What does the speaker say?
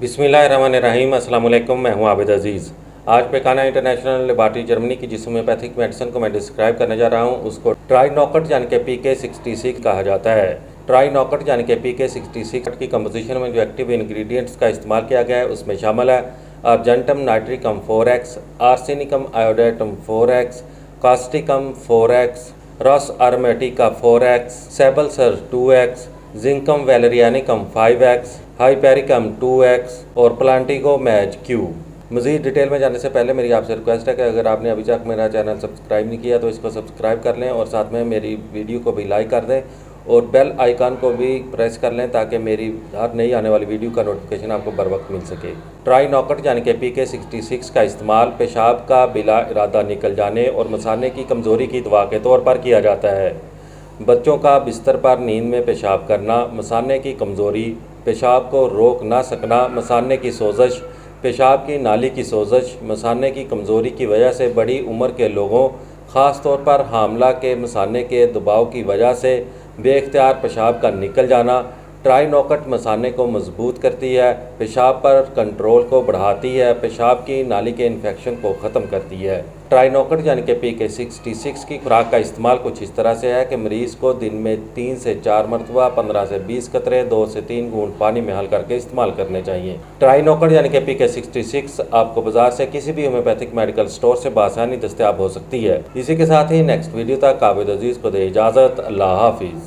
बिस्मिल्लाहिर्रहमानिर्रहीम। अस्सलाम वालेकुम। मैं हूं आबिद अजीज़। आज पेखाना इंटरनेशनल लेबॉरेटरी जर्मनी की जिस होम्योपैथिक मेडिसिन को मैं डिस्क्राइब करने जा रहा हूं उसको ट्राइनोकट यानी कि PK66 कहा जाता है। ट्राइनोकट यानी कि PK66 की कंपोजिशन में जो एक्टिव इंग्रेडिएंट्स का इस्तेमाल किया गया है उसमें शामिल है argentum nitricum 4x, arsenicum iodatum 4x, causticum 4x, rhus aromatica 4x, सेबलसर 2x, zincum valerianicum 5x, hypericum 2x और प्लांटिगो मैज क्यू। मज़ीद डिटेल में जाने से पहले मेरी आपसे रिक्वेस्ट है कि अगर आपने अभी तक मेरा चैनल सब्सक्राइब नहीं किया तो इसको सब्सक्राइब कर लें और साथ में मेरी वीडियो को भी लाइक कर दें और बेल आइकन को भी प्रेस कर लें ताकि मेरी हर नई आने वाली वीडियो का नोटिफिकेशन आपको बर वक्त मिल सके। ट्राइनोकट यानी कि PK66 का इस्तेमाल पेशाब का बिला इरादा निकल जाने और मसाने की कमज़ोरी की दवा के तौर पर किया जाता है। बच्चों का बिस्तर पर नींद में पेशाब करना, मसाने की कमज़ोरी, पेशाब को रोक ना सकना, मसाने की सोजश, पेशाब की नाली की सोजश, मसाने की कमज़ोरी की वजह से बड़ी उम्र के लोगों ख़ास तौर पर हामला के मसाने के दबाव की वजह से बेख्तियार पेशाब का निकल जाना। ट्राइनोकट मसाने को मजबूत करती है, पेशाब पर कंट्रोल को बढ़ाती है, पेशाब की नाली के इन्फेक्शन को ख़त्म करती है। ट्राइनोकट यानी कि PK66 की खुराक का इस्तेमाल कुछ इस तरह से है कि मरीज़ को दिन में 3 से 4 मरतबा 15 से 20 कतरे 2 से 3 घूंट पानी में हल करके इस्तेमाल करने चाहिए। ट्राइनोकट यानी कि PK66 आपको बाजार से किसी भी होम्योपैथिक मेडिकल स्टोर से बआसानी दस्तयाब हो सकती है। इसी के साथ ही नेक्स्ट वीडियो तक आबिद अजीज़ को दे इजाज़त। अल्लाह हाफिज़।